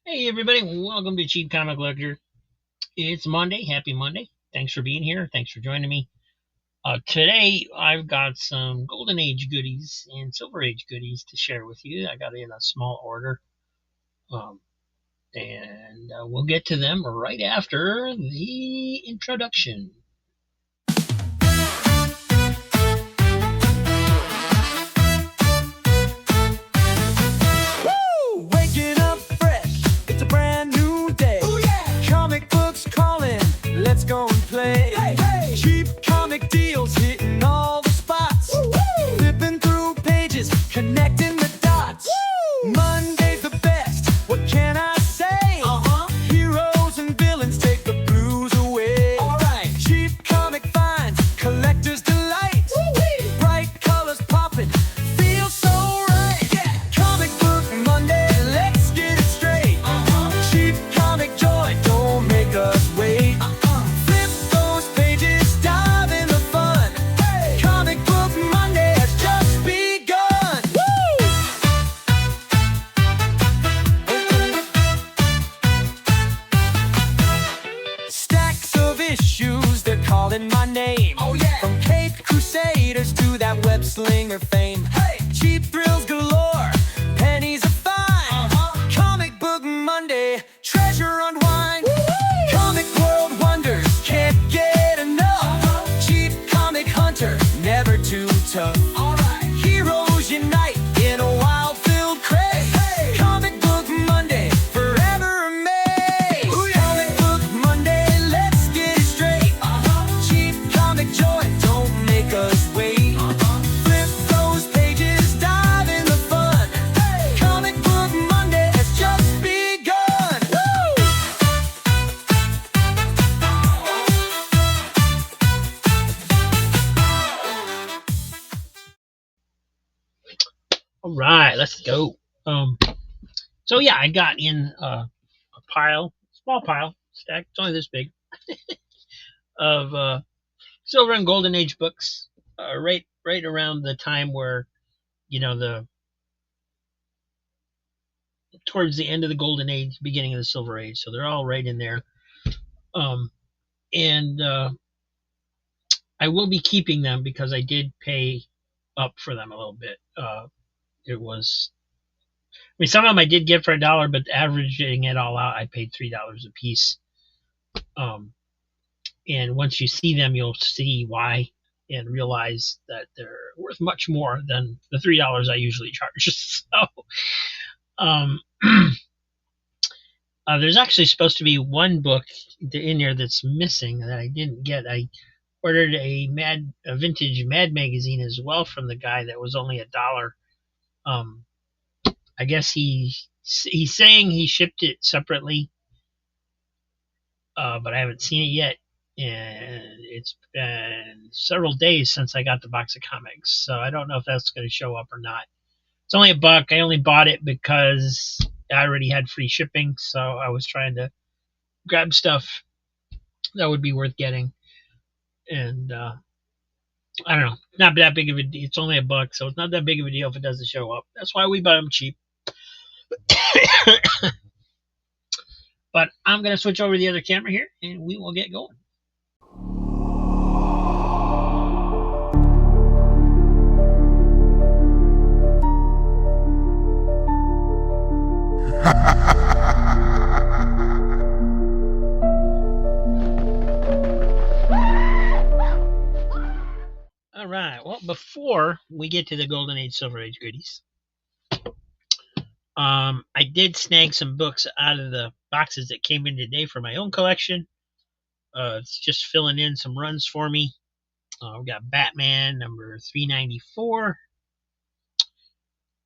Hey everybody, welcome to Cheap Comic Lecture. It's Monday. Happy Monday. Thanks for being here. Thanks for joining me. Today I've got some Golden Age goodies and Silver Age goodies to share with you. I got in a small order, um, and we'll get to them right after the introduction. Woo! Waking up fresh, it's a brand new day. Ooh, yeah. Comic books calling, let's go and play. Hey, hey. Cheap comic deals hitting all the spots. Woo, woo. Flipping through pages, connecting the dots. Woo! Monday's the best, what can I say? Heroes and villains take the blues away. All right. Cheap comic finds, collector's delight. Woo-wee. Bright colors popping, feels so right. Yeah. Comic book Monday, let's get it straight. Cheap comic joy, don't make us wait. Flip those pages, dive in the fun. Hey. Comic book Monday has just begun. Woo! Stacks of issues, they're calling my name. Oh yeah. From Cape Crusaders to that web slinger fame. Hey. Cheap thrills galore, pennies are fine. Comic book Monday, treasure unwind. Woo-hoo! Comic world wonders, can't get enough. Cheap comic hunter, never too tough. All right. Heroes unite in a wild-filled craze. Hey. Comic book Monday, forever amazed. Ooh, yeah. Comic book Monday, let's get it straight. Cheap comic joy, don't make us wait. Flip those pages, dive in the fun. Hey. Comic book Monday has just begun. Woo! All right, let's go. So yeah, I got in a small pile, stack. It's only this big, of Silver and Golden Age books, right around the time where the towards the end of the Golden Age, beginning of the Silver Age. So they're all right in there. Um, and I will be keeping them because I did pay up for them a little bit. It was, I mean, some of them I did get for $1, but averaging it all out, I paid $3 a piece. Um, and once you see them, you'll see why and realize that they're worth much more than the $3 I usually charge. So, um, there's actually supposed to be one book in there that's missing that I didn't get. I ordered a vintage Mad magazine as well from the guy that was only $1. Um, I guess he's saying he shipped it separately, but I haven't seen it yet, and it's been several days since I got the box of comics, so I don't know if that's going to show up or not. It's only $1. I only bought it because I already had free shipping, so I was trying to grab stuff that would be worth getting, and I don't know, not that big of a deal. It's only $1, so it's not that big of a deal if it doesn't show up. That's why we buy them cheap. But I'm going to switch over to the other camera here, and we will get going. All right. Well, before we get to the Golden Age, Silver Age goodies, I did snag some books out of the boxes that came in today for my own collection. It's just filling in some runs for me. We've got Batman number 394.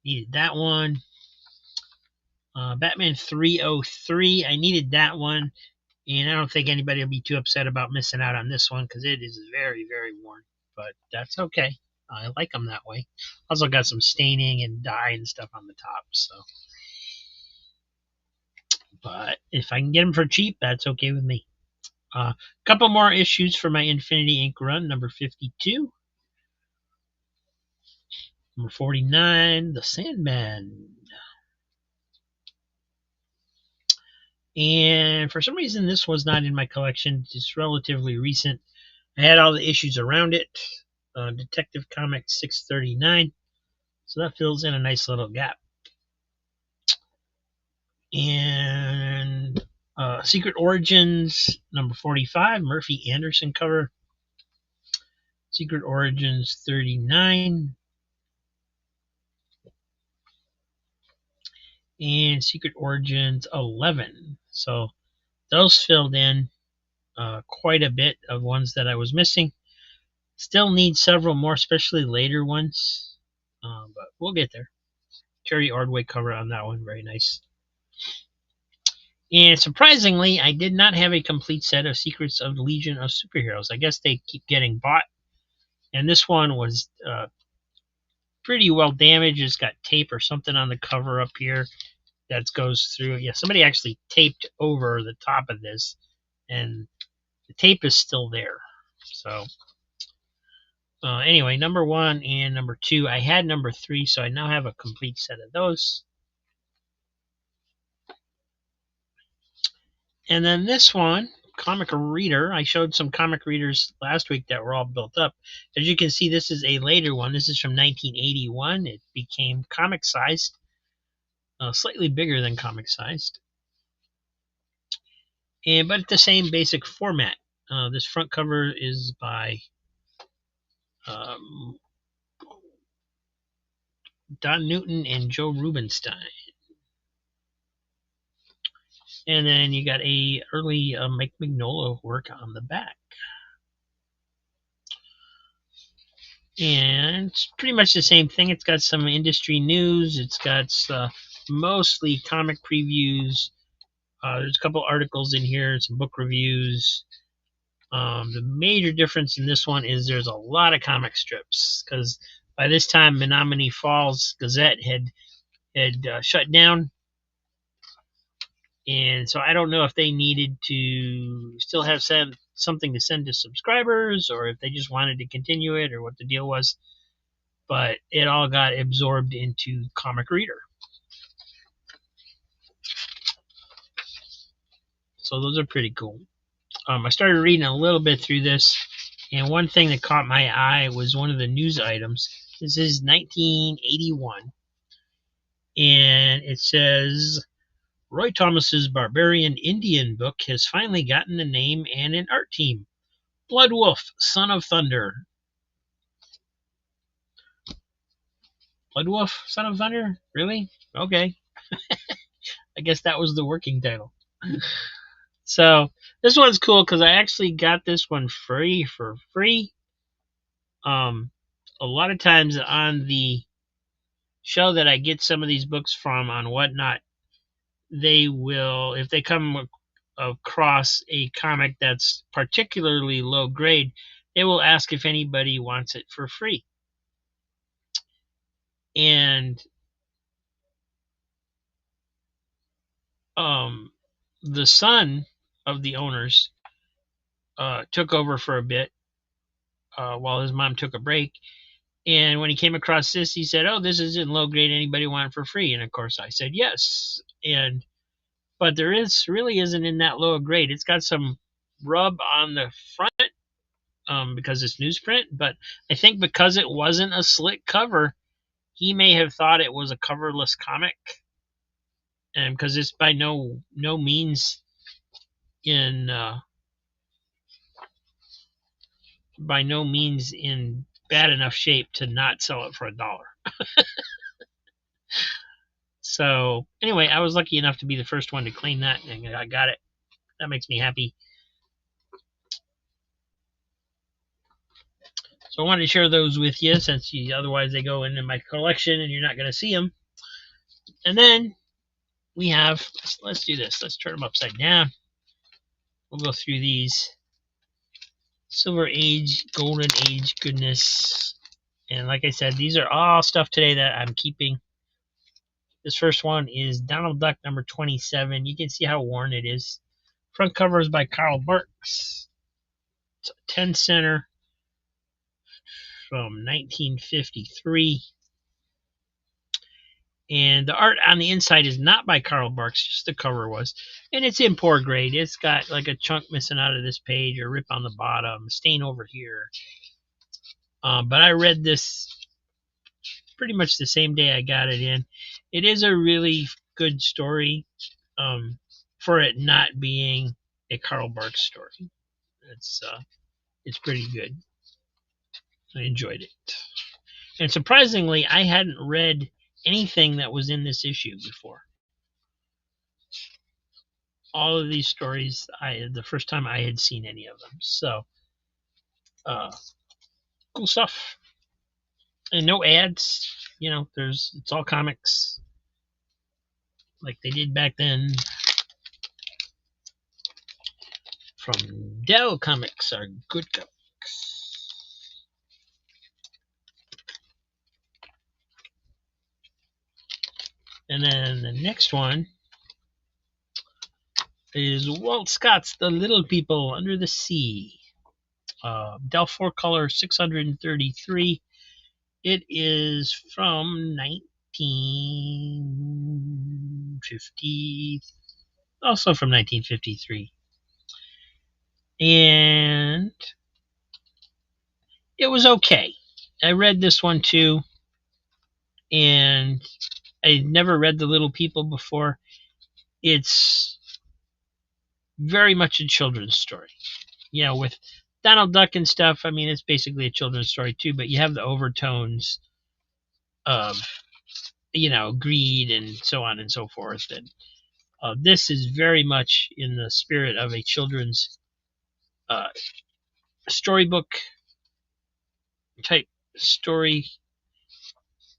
Needed that one. Batman 303. I needed that one. And I don't think anybody will be too upset about missing out on this one because it is very, very worn. But that's okay. I like them that way. Also got some staining and dye and stuff on the top. So, but if I can get them for cheap, that's okay with me. A couple more issues for my Infinity Ink run, number 52. Number 49, The Sandman. And for some reason, this was not in my collection. It's relatively recent. I had all the issues around it. Detective Comics 639. So that fills in a nice little gap. And Secret Origins number 45, Murphy Anderson cover. Secret Origins 39. And Secret Origins 11. So those filled in quite a bit of ones that I was missing. Still need several more, especially later ones. But we'll get there. Terry Ordway cover on that one. Very nice. And surprisingly, I did not have a complete set of Secrets of the Legion of Superheroes. I guess they keep getting bought. And this one was pretty well damaged. It's got tape or something on the cover up here that goes through. Yeah, somebody actually taped over the top of this, and the tape is still there. So anyway, number 1 and number 2. I had number 3, so I now have a complete set of those. And then this one, Comic Reader. I showed some comic readers last week that were all built up. As you can see, this is a later one. This is from 1981. It became comic sized, slightly bigger than comic sized, but it's the same basic format. This front cover is by Don Newton and Joe Rubinstein. And then you got a early Mike Mignola work on the back. And it's pretty much the same thing. It's got some industry news. It's got mostly comic previews. There's a couple articles in here, some book reviews. The major difference in this one is there's a lot of comic strips, because by this time Menominee Falls Gazette had shut down. And so I don't know if they needed to still have something to send to subscribers, or if they just wanted to continue it, or what the deal was. But it all got absorbed into Comic Reader. So those are pretty cool. I started reading a little bit through this, and one thing that caught my eye was one of the news items. This is 1981, and it says, Roy Thomas's Barbarian Indian book has finally gotten a name and an art team. Blood Wolf, Son of Thunder. Blood Wolf, Son of Thunder? Really? Okay. I guess that was the working title. So this one's cool because I actually got this one free. A lot of times on the show that I get some of these books from on Whatnot, they will, if they come across a comic that's particularly low grade, they will ask if anybody wants it for free. And the son of the owners took over for a bit while his mom took a break. And when he came across this, he said, "Oh, this is in low grade. Anybody want it for free?" And of course, I said yes. But there really isn't in that low grade. It's got some rub on the front because it's newsprint. But I think because it wasn't a slick cover, he may have thought it was a coverless comic, and because it's by no means in bad enough shape to not sell it for $1. So anyway, I was lucky enough to be the first one to claim that, and I got it. That makes me happy. So I wanted to share those with you, since otherwise they go into my collection and you're not going to see them. And then we have, let's do this. Let's turn them upside down. We'll go through these. Silver Age, Golden Age goodness. And like I said, these are all stuff today that I'm keeping. This first one is Donald Duck number 27. You can see how worn it is. Front cover is by Carl Barks. It's a 10 center from 1953. And the art on the inside is not by Karl Barks, just the cover was. And it's in poor grade. It's got like a chunk missing out of this page, a rip on the bottom, a stain over here. But I read this pretty much the same day I got it in. It is a really good story, for it not being a Karl Barks story. It's pretty good. I enjoyed it. And surprisingly, I hadn't read anything that was in this issue before. All of these stories, the first time I had seen any of them. So, uh, cool stuff. And no ads. It's all comics like they did back then. From Dell Comics are good comics. And then the next one is Walt Scott's The Little People Under the Sea. Dell 4-color 633. It is from 1950, also from 1953. And it was okay. I read this one too, and I never read The Little People before. It's very much a children's story. With Donald Duck and stuff, I mean, it's basically a children's story too, but you have the overtones of, greed and so on and so forth. And this is very much in the spirit of a children's storybook type story,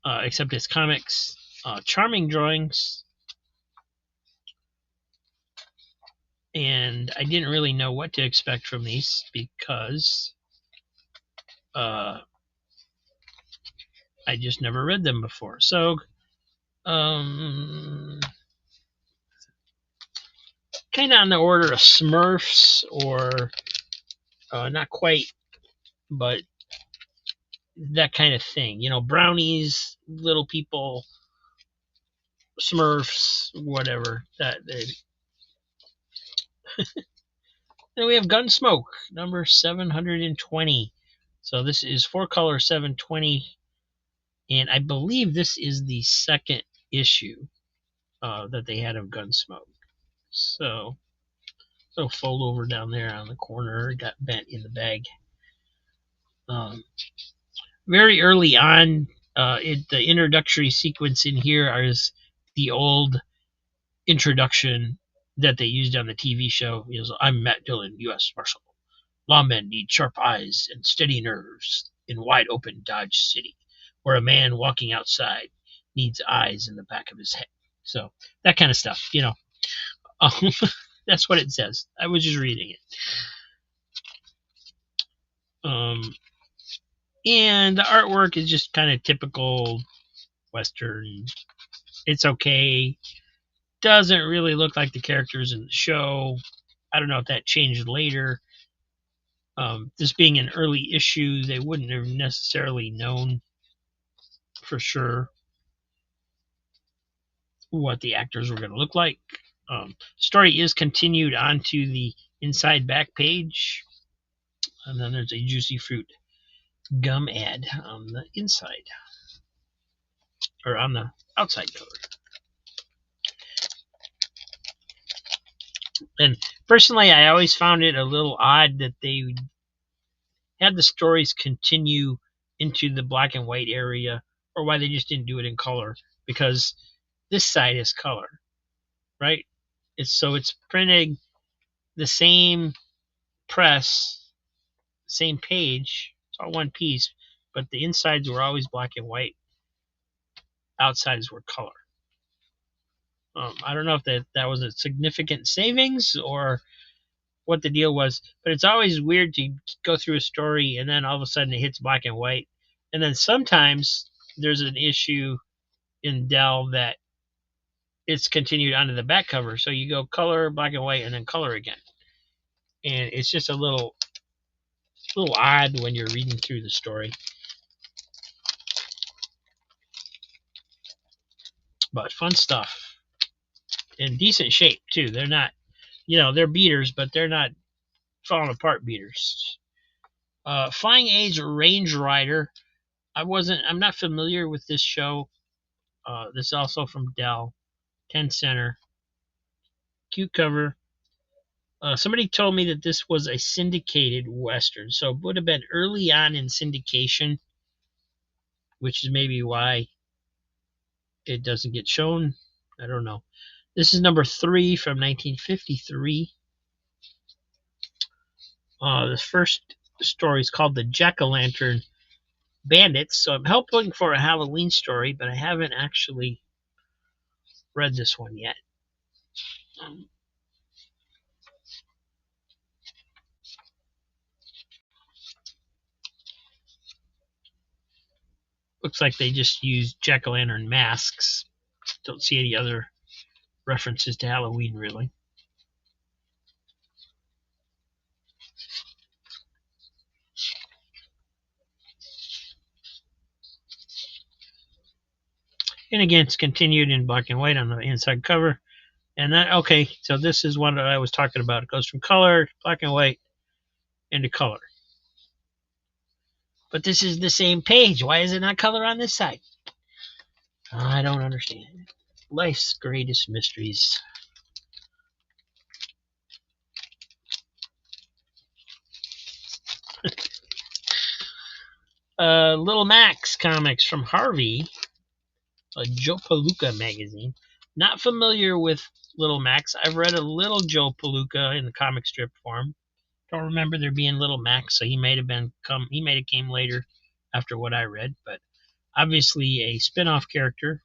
except it's comics. Charming drawings. And I didn't really know what to expect from these because I just never read them before. So, kind of on the order of Smurfs, or not quite, but that kind of thing. Brownies, Little People, Smurfs, whatever. Then we have Gunsmoke, number 720. So this is 4-color 720, and I believe this is the second issue that they had of Gunsmoke. So fold over down there on the corner, got bent in the bag. Very early on, the introductory sequence in here is the old introduction that they used on the TV show. I'm Matt Dillon, U.S. Marshal. Lawmen need sharp eyes and steady nerves in wide open Dodge City, where a man walking outside needs eyes in the back of his head. So that kind of stuff, That's what it says. I was just reading it. And the artwork is just kind of typical Western. It's okay. Doesn't really look like the characters in the show. I don't know if that changed later. This being an early issue, they wouldn't have necessarily known for sure what the actors were going to look like. Story is continued onto the inside back page. And then there's a Juicy Fruit gum ad on the inside, or on the outside cover. And personally, I always found it a little odd that they had the stories continue into the black and white area, or why they just didn't do it in color, because this side is color, right? It's printed the same press, same page. It's all one piece, but the insides were always black and white. Outsides were color. I don't know if that was a significant savings or what the deal was, but it's always weird to go through a story and then all of a sudden it hits black and white. And then sometimes there's an issue in Dell that it's continued onto the back cover. So you go color, black and white, and then color again. And it's just a little odd when you're reading through the story. But fun stuff. In decent shape, too. They're not, they're beaters, but they're not falling apart beaters. Flying Age Range Rider. I'm not familiar with this show. This is also from Dell. 10 center. Cute cover. Somebody told me that this was a syndicated Western, so it would have been early on in syndication, which is maybe why it doesn't get shown. I don't know. This is number 3 from 1953. The first story is called The Jack-o'-lantern Bandits. So I'm hoping for a Halloween story, but I haven't actually read this one yet. Looks like they just used jack-o'-lantern masks. Don't see any other references to Halloween, really. And again, it's continued in black and white on the inside cover. And that, okay, so this is one that I was talking about. It goes from color, black and white, into color. But this is the same page. Why is it not color on this side? I don't understand. Life's greatest mysteries. Little Max comics from Harvey, a Joe Palooka magazine. Not familiar with Little Max. I've read a little Joe Palooka in the comic strip form. Don't remember there being Little Max, so he might have came later after what I read, but obviously a spin-off character.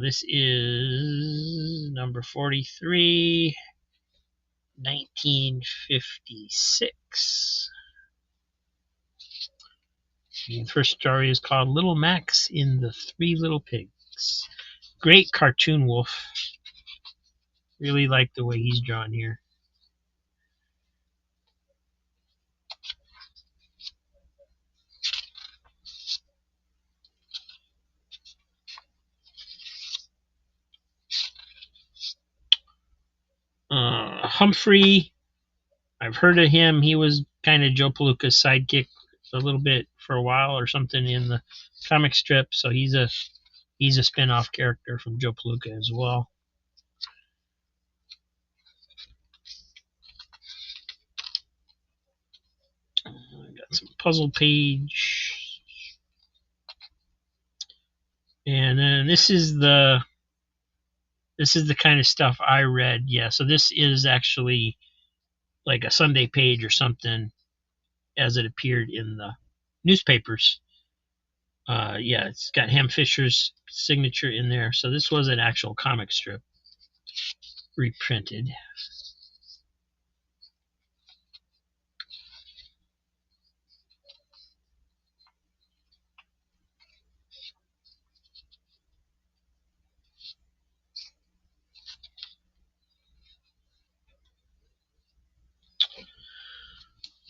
This is number 43, 1956. The first story is called Little Max in the Three Little Pigs. Great cartoon wolf. Really like the way he's drawn here. Humphrey, I've heard of him. He was kind of Joe Palooka's sidekick a little bit for a while or something in the comic strip, so he's a spin-off character from Joe Palooka as well. I got some puzzle page, and then this is the kind of stuff I read. Yeah, so this is actually like a Sunday page or something as it appeared in the newspapers. Yeah, it's got Ham Fisher's signature in there. So this was an actual comic strip reprinted.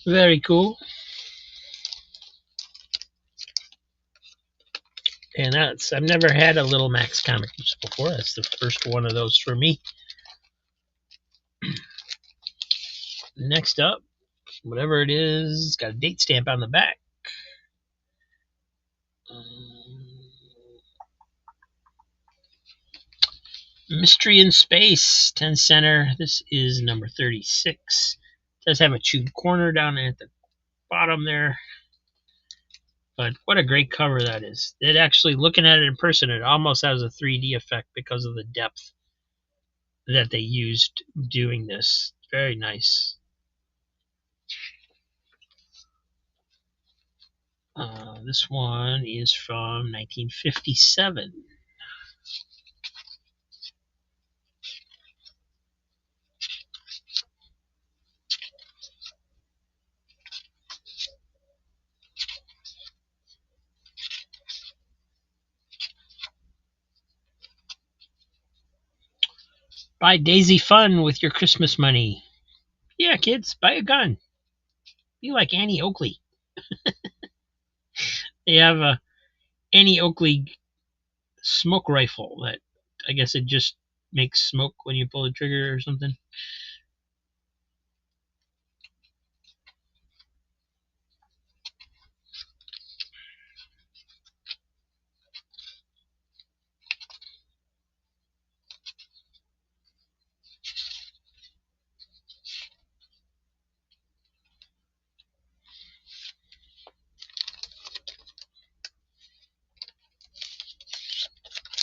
Very cool. And I've never had a Little Max comic before. That's the first one of those for me. Next up, whatever it is, it's got a date stamp on the back. Mystery in Space, 10 center. This is number 36. It does have a chewed corner down at the bottom there. But what a great cover that is. It actually, looking at it in person, it almost has a 3D effect because of the depth that they used doing this. Very nice. This one is from 1957. Buy Daisy Fun with your Christmas money. Yeah, kids, buy a gun. Be like Annie Oakley. They have Annie Oakley smoke rifle that I guess it just makes smoke when you pull the trigger or something.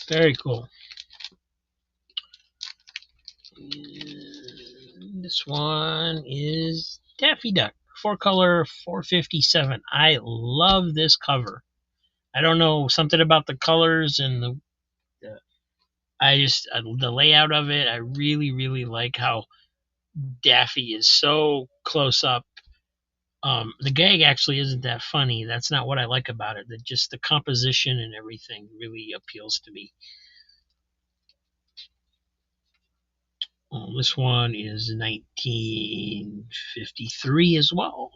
Very cool. And this one is Daffy Duck, 4-color 457. I love this cover. I don't know, something about the colors and the layout of it. I really, really like how Daffy is so close up. The gag actually isn't that funny. That's not what I like about it. Just the composition and everything really appeals to me. This one is 1953 as well.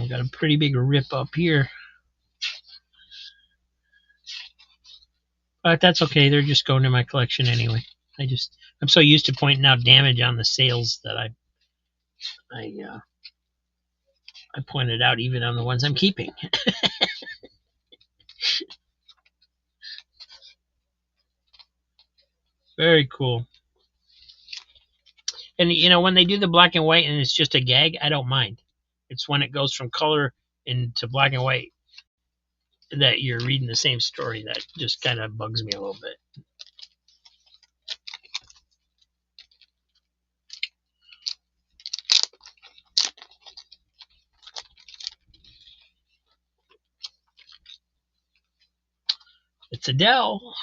Got a pretty big rip up here. But that's okay. They're just going to my collection anyway. I'm so used to pointing out damage on the sales that I pointed out even on the ones I'm keeping. Very cool. And when they do the black and white and it's just a gag, I don't mind. It's when it goes from color into black and white that you're reading the same story that just kind of bugs me a little bit. It's Adele.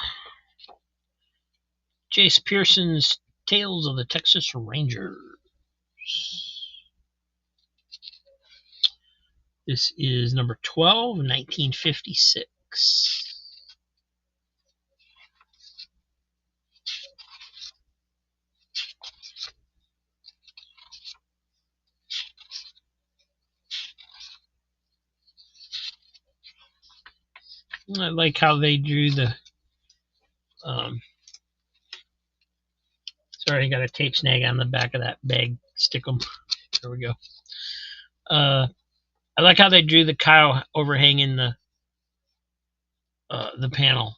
Jace Pearson's Tales of the Texas Rangers. This is number 12, 1956. I like how they drew the sorry, I got a tape snag on the back of that bag. Stick them. There we go. I like how they drew the cow overhanging the panel.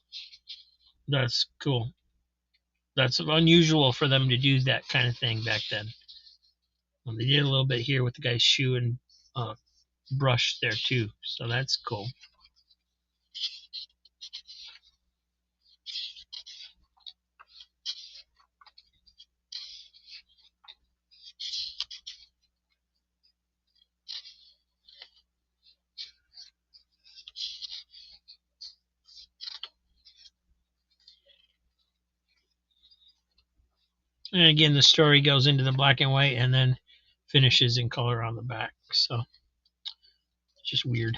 That's cool. That's unusual for them to do that kind of thing back then. They did a little bit here with the guy's shoe and brush there too, so that's cool. And again, the story goes into the black and white and then finishes in color on the back. So it's just weird.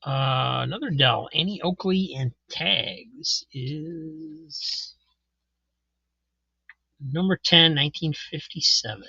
Another Dell, Annie Oakley and Tags is number 10, 1957.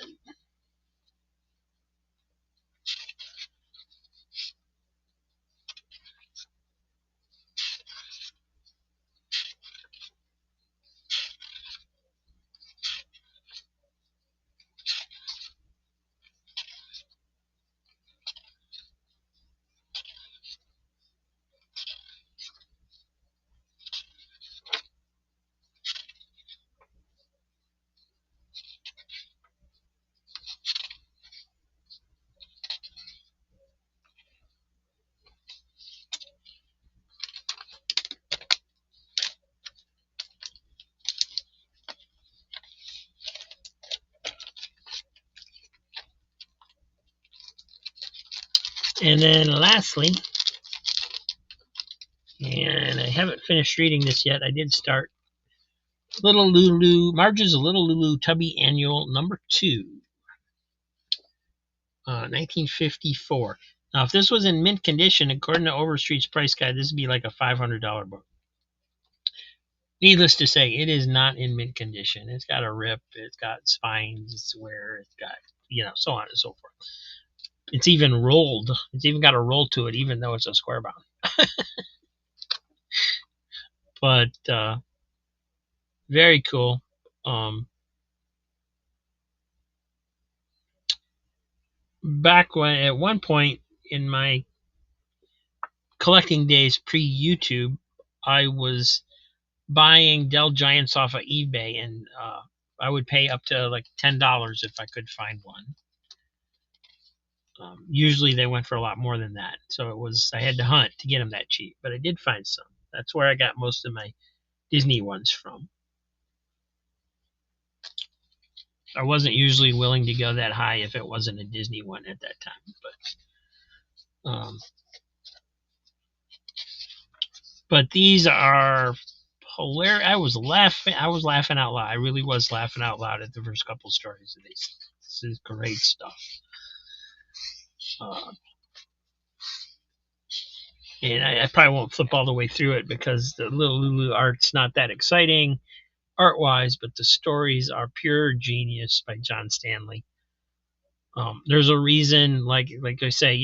And then lastly, and I haven't finished reading this yet. I did start. Little Lulu, Marge's Little Lulu Tubby Annual number 2, 1954. Now, if this was in mint condition, according to Overstreet's price guide, this would be like a $500 book. Needless to say, it is not in mint condition. It's got a rip, it's got spines, it's wear, it's got, so on and so forth. It's even rolled. It's even got a roll to it, even though it's a square bound. But very cool. Back when, at one point in my collecting days pre-YouTube, I was buying Dell Giants off of eBay, and I would pay up to like $10 if I could find one. Usually they went for a lot more than that, so I had to hunt to get them that cheap. But I did find some. That's where I got most of my Disney ones from. I wasn't usually willing to go that high if it wasn't a Disney one at that time. But these are hilarious. I was laughing out loud. I really was laughing out loud at the first couple stories of these. This is great stuff. And I probably won't flip all the way through it because the Little Lulu art's not that exciting art-wise, but the stories are pure genius by John Stanley. There's a reason, like I say,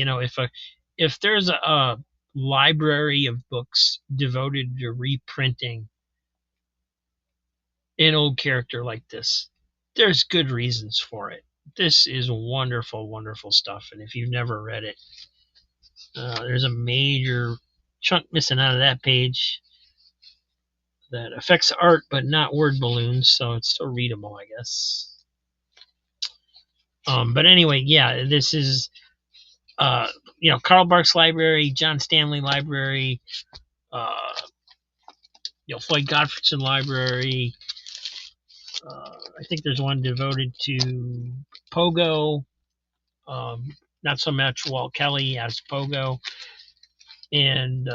if there's a library of books devoted to reprinting an old character like this, there's good reasons for it. This is wonderful, wonderful stuff. And if you've never read it, there's a major chunk missing out of that page that affects art, but not word balloons, so it's still readable, I guess. But anyway, yeah, this is, Carl Barks Library, John Stanley Library, Floyd Gottfredson Library. I think there's one devoted to Pogo. Not so much Walt Kelly as Pogo. And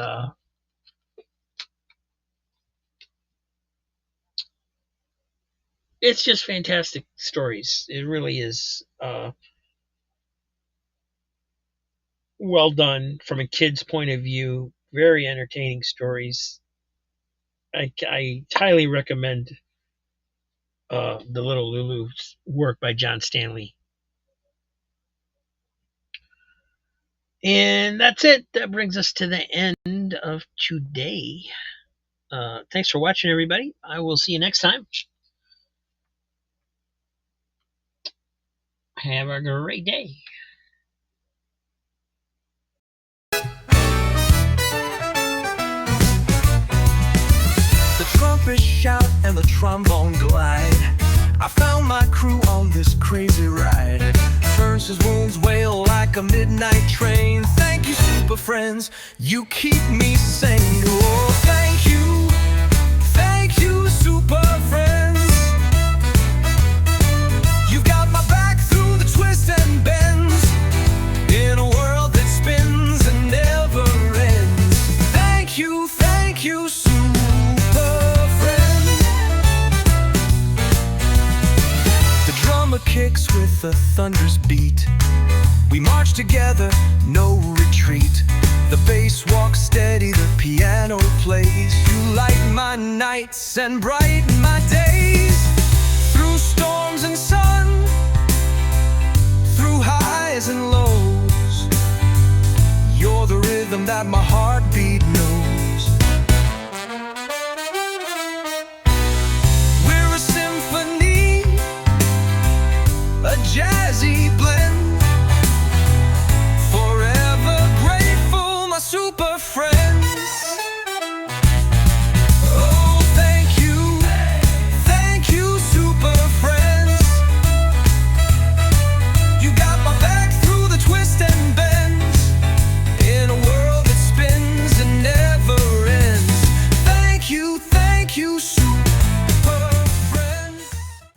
it's just fantastic stories. It really is well done from a kid's point of view. Very entertaining stories. I highly recommend the Little Lulu's work by John Stanley. And that's it. That brings us to the end of today. Thanks for watching, everybody. I will see you next time. Have a great day. The trumpets shout and the trombone glide. I found my crew on this crazy ride. Turns his wounds wail like a midnight train. Thank you, super friends, you keep me sane. Oh, thank you, super friends. You've got my back through the twists and bends, in a world that spins and never ends. Thank you, super friends. The drummer kicks with a thunderous beat. We march together, no retreat. The bass walks steady, the piano plays. You light my nights and brighten my days. Through storms and sun, through highs and lows, you're the rhythm that my heart